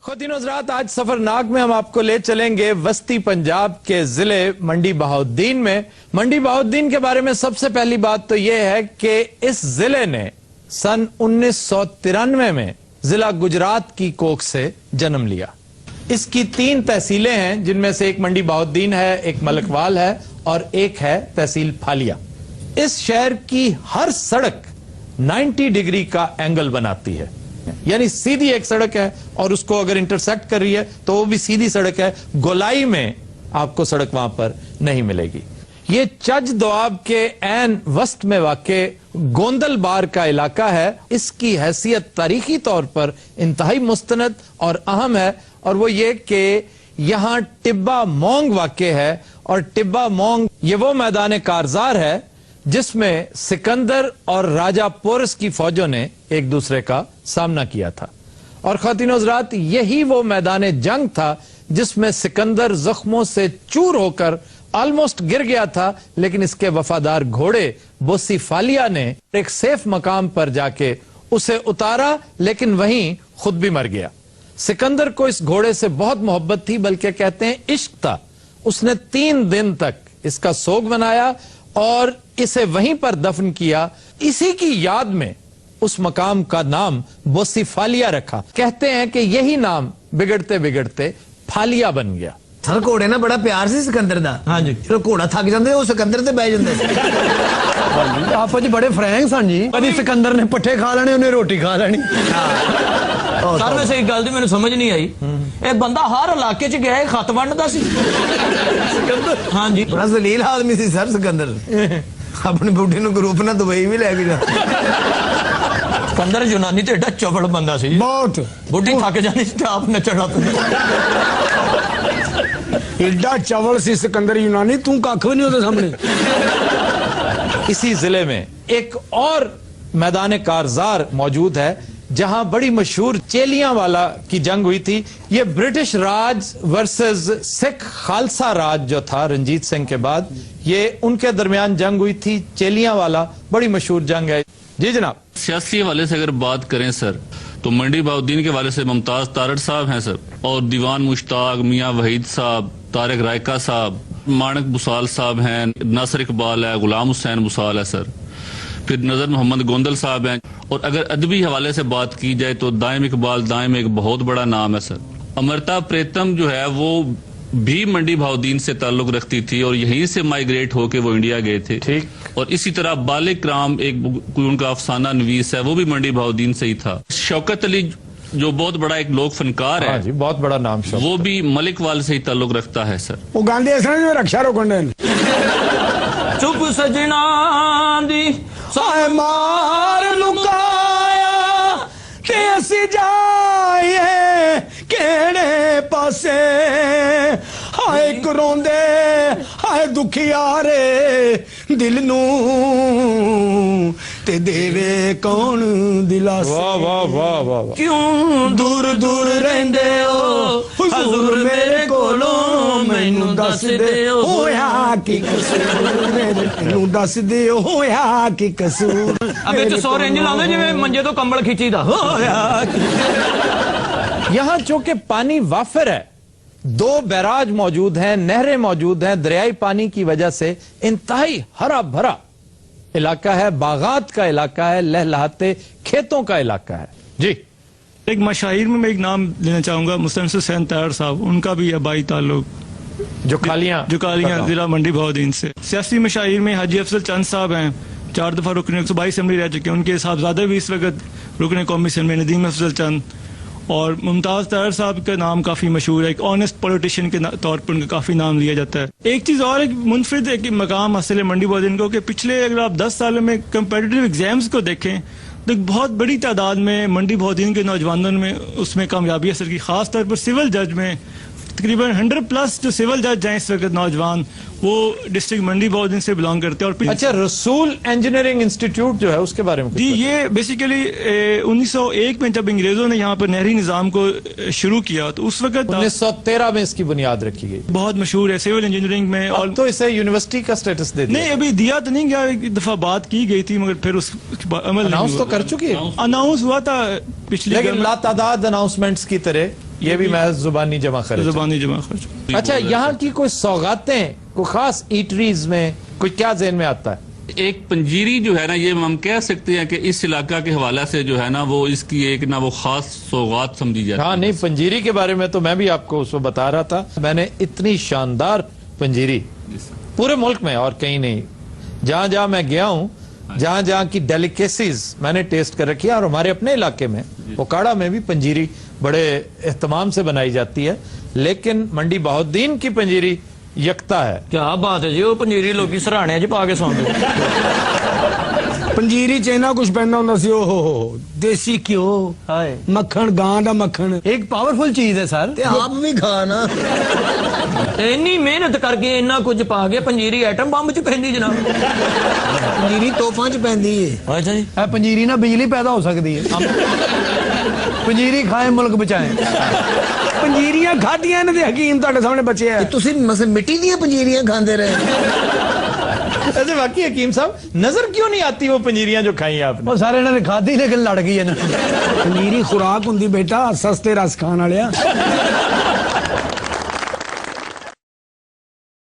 ख़ुवातीन हज़रात, आज सफरनाक में हम आपको ले चलेंगे वस्ती पंजाब के जिले मंडी बहाउद्दीन में। मंडी बहाउद्दीन के बारे में सबसे पहली बात तो यह है कि इस जिले ने सन 1993 में जिला गुजरात की कोख से जन्म लिया। इसकी 3 तहसीलें हैं, जिनमें से एक मंडी बहाउद्दीन है, एक मलकवाल है और एक है तहसील फालिया। इस शहर की हर सड़क 90 डिग्री का एंगल बनाती है, यानी सीधी एक सड़क है और उसको अगर इंटरसेक्ट कर रही है तो वो भी सीधी सड़क है, गोलाई में आपको सड़क वहां पर नहीं मिलेगी। ये चज दोआब के ऐन वस्त में वाक़े गोंदल बार का इलाका है। इसकी हैसियत तारीखी तौर पर इंतहाई मुस्तनद और अहम है, और वो ये कि यहां टिब्बा मोंग वाक़े है, और टिब्बा मोंग ये वो मैदान कारजार है जिसमें सिकंदर और राजा पोरस की फौजों ने एक दूसरे का सामना किया था। और ख़वातीन हज़रात, यही वो मैदान जंग था जिसमें सिकंदर जख्मों से चूर होकर ऑलमोस्ट गिर गया था, लेकिन इसके वफादार घोड़े बोसी फालिया ने एक सेफ मकाम पर जाके उसे उतारा, लेकिन वहीं खुद भी मर गया। सिकंदर को इस घोड़े से बहुत मोहब्बत थी, बल्कि कहते हैं इश्क था। उसने 3 दिन तक इसका सोग मनाया और इसे वहीं पर दफन किया। इसी की याद में उस मकाम का नाम बोसी फालिया रखा। कहते हैं कि यही नाम बिगड़ते बिगड़ते फालिया बन गया। सर घोड़े ना बड़ा प्यार से सिकंदर दा। हाँ जी, जो घोड़ा थक जाते वो सिकंदर ते बह जाते। आप जी बड़े फ्रैंक सन जी। कभी सिकंदर ने पट्ठे खा लेने, उन्हें रोटी खा लेनी। सर वैसे एक गल दी मैंने समझ नहीं आई, एक बंदा हर इलाके च गया खत वंडदा सी। हाँ जी, बड़ा जलील आदमी सी सर सिकंदर। अपनी बुढ़ी नु ग्रुप ना दुबई भी लेके जा। सिकंदर यूनानी ते एडा चवड़ बंदा सी, बहुत। बुढ़ी थक जानी सी आप नचना एडा चवल सी सिकंदर यूनानी, तू कख भी नहीं होता सामने। इसी जिले में एक और मैदान कारजार मौजूद है जहां बड़ी मशहूर चेलियां वाला की जंग हुई थी। ये ब्रिटिश राज वर्सेस सिख खालसा राज जो था रंजीत सिंह के बाद, ये उनके दरमियान जंग हुई थी। चेलियां वाला बड़ी मशहूर जंग है। जी जनाब। सियासी हवाले से अगर बात करें सर, तो मंडी बहाउद्दीन के हवाले से मुमताज तारड़ साहब हैं सर, और दीवान मुश्ताक, मियाँ वहीद साहब, तारिक रायका साहब, मानक बुसाल साहब हैं, नासिर इकबाल है, गुलाम हुसैन बुसाल है सर, फिर नजर मोहम्मद गोंदल साहब हैं। और अगर अदबी हवाले से बात की जाए तो दाइम इकबाल दाइम एक बहुत बड़ा नाम है सर। अमृता प्रीतम जो है वो भी मंडी बहाउद्दीन से ताल्लुक रखती थी और यहीं से माइग्रेट होके वो इंडिया गए थे। ठीक। और इसी तरह बालिक राम एक कोई उनका अफसाना नवीस है, वो भी मंडी बहाउद्दीन से ही था। शौकत अली जो बहुत बड़ा एक लोक फनकार है जी, बहुत बड़ा नाम, वो भी मलिकवाल से ही ताल्लुक रखता है सर। वो गांधी रक्षा रोकने चुप सजना दी साए मार लुकाया ते असी जाए केड़े पासे, हाय करोंदे हाय दुखियारे दिल नू ते देवे कौन दिलासे। वाह वाह वाह वाह वाह। क्यों दूर दूर रहंदे हो हुजूर मेरे कोलों, मैनू दस दे होया की कसूर, मैनू दस दे होया की कसूर। अबे तो सौ रेंज लाਉਂਦੇ ਜਿਵੇਂ ਮੰਜੇ ਤੋਂ ਕੰਬਲ ਖਿੱਚੀਦਾ ਹੋਇਆ। यहां चूंकि पानी वाफिर है, 2 बैराज मौजूद हैं, नहरें मौजूद हैं, दरियाई पानी की वजह से इंतहाई हरा भरा इलाका है, बागात का इलाका है, लहलहाते खेतों का इलाका है। जी। एक मशाहिर में मैं एक नाम लेना चाहूंगा, मुस्तनसिर हुसैन तारड़ साहब, उनका भी आबाई ताल्लुक जुकालियां जिला मंडी बहाउद्दीन से। सियासी मशाहिर में हाजी अफजल चंद साहब हैं, 4 दफा रुकने सूबाई असेंबली रह चुके हैं। उनके साहबजादे भी इस वक्त रुकने कौमी असेंबली, नदीम अफजल चंद। और मुमताज तारड़ साहब का नाम काफी मशहूर है, एक ऑनेस्ट पॉलिटिशियन के तौर पर उनका काफी नाम लिया जाता है। एक चीज और, एक मुनफरिद एक मकाम हासिल है मंडी बहाउद्दीन को कि पिछले अगर आप 10 सालों में कंपेटिटिव एग्जाम्स को देखें तो एक बहुत बड़ी तादाद में मंडी बहाउद्दीन के नौजवानों में उसमें कामयाबी हासिल की। खासतौर पर सिविल जज में तकरीबन 100+ जो सिविल जज हैं इस वक्त नौजवान, वो डिस्ट्रिक्ट मंडी बहाउद्दीन से बिलोंग करते हैं। और अच्छा, रसूल इंजीनियरिंग इंस्टीट्यूट जो है उसके बारे में कुछ जी, बताइए। ये बेसिकली 1901 में जब अंग्रेजों ने यहाँ पर नहरी निज़ाम को शुरू किया तो उस वक्त 1913 में इसकी बुनियाद रखी गई। बहुत मशहूर है सिविल इंजीनियरिंग में। और तो इसे यूनिवर्सिटी का स्टेटस दे दिया। नहीं, अभी दिया तो नहीं गया, एक दफा बात की गई थी मगर फिर उस अमल अनाउंस तो कर चुकी है, अनाउंस हुआ था पिछली लेकिन लातादाद अनाउंसमेंट्स की तरह ये भी महज जुबानी जमा खर्च। जुबानी जमा खर्च। अच्छा, यहाँ की कोई सौगातें, कोई खास ईटरीज में कोई क्या ज़हन में आता है? एक पंजीरी जो है ना, ये हम कह सकते हैं कि इस इलाका के हवाले से जो है ना वो इसकी एक ना वो खास सौगात समझी जाती है। हाँ नहीं, पंजीरी के बारे में तो मैं भी आपको उसको बता रहा था। मैंने इतनी शानदार पंजीरी पूरे मुल्क में और कहीं नहीं, जहां जहां मैं गया हूं, जहां जहां की डेलिकेसीज मैंने टेस्ट कर रखी है। और हमारे अपने इलाके में ओकाड़ा में भी पंजीरी बड़े एहतमाम से बनाई जाती है, लेकिन मंडी बहाउद्दीन की पंजीरी यकता है। क्या बात है जी, वो पंजीरी लोग सराहने च पा के सौंदे। ਪੰਜੀਰੀ ਚ ਇੰਨਾ ਕੁਝ ਪੈਂਦਾ ਹੁੰਦਾ ਸੀ। ਓਹ ਦੇਸੀ ਘਿਓ, ਹਾਏ, ਮੱਖਣ, ਗਾਂ ਦਾ ਮੱਖਣ। एक पावरफुल चीज है सर। ਤੇ ਆਪ ਵੀ ਖਾ ਨਾ। ਇੰਨੀ ਮਿਹਨਤ ਕਰਕੇ ਇੰਨਾ ਕੁਝ ਪਾ ਕੇ ਪੰਜੀਰੀ ਐਟਮ ਬੰਬ ਚ ਪੈਂਦੀ ਜਨਾਬ। ਪੰਜੀਰੀ ਤੋਪਾਂ ਚ ਪੈਂਦੀ ਏ। ਅੱਛਾ ਜੀ। ਇਹ ਪੰਜੀਰੀ ਨਾਲ ਬਿਜਲੀ ਪੈਦਾ ਹੋ ਸਕਦੀ ਹੈ। ਪੰਜੀਰੀ ਖਾਏ ਮੁਲਕ ਬਚਾਏ। ਪੰਜੀਰੀਆਂ ਖਾਧੀਆਂ ਨੇ ਤੇ ਹਕੀਮ ਤੁਹਾਡੇ ਸਾਹਮਣੇ ਬਚਿਆ। ਤੁਸੀਂ ਮਿੱਟੀ ਦੀਆਂ ਪੰਜੀਰੀਆਂ ਖਾਂਦੇ ਰਹੇ। ऐसे वाकई हकीम साहब नजर क्यों नहीं आती वो पंजीरियां जो खाई आपने? ਉਹ ਸਾਰੇ ਇਹਨਾਂ ਨੇ ਖਾਧੀ ਲੇਕਿਨ ਲੜ ਗਈ ਇਹਨਾਂ। ਪੰਜੀਰੀ ਖੁਰਾਕ ਹੁੰਦੀ ਬੇਟਾ, ਸਸਤੇ ਰਸ ਖਾਣ ਵਾਲਿਆ।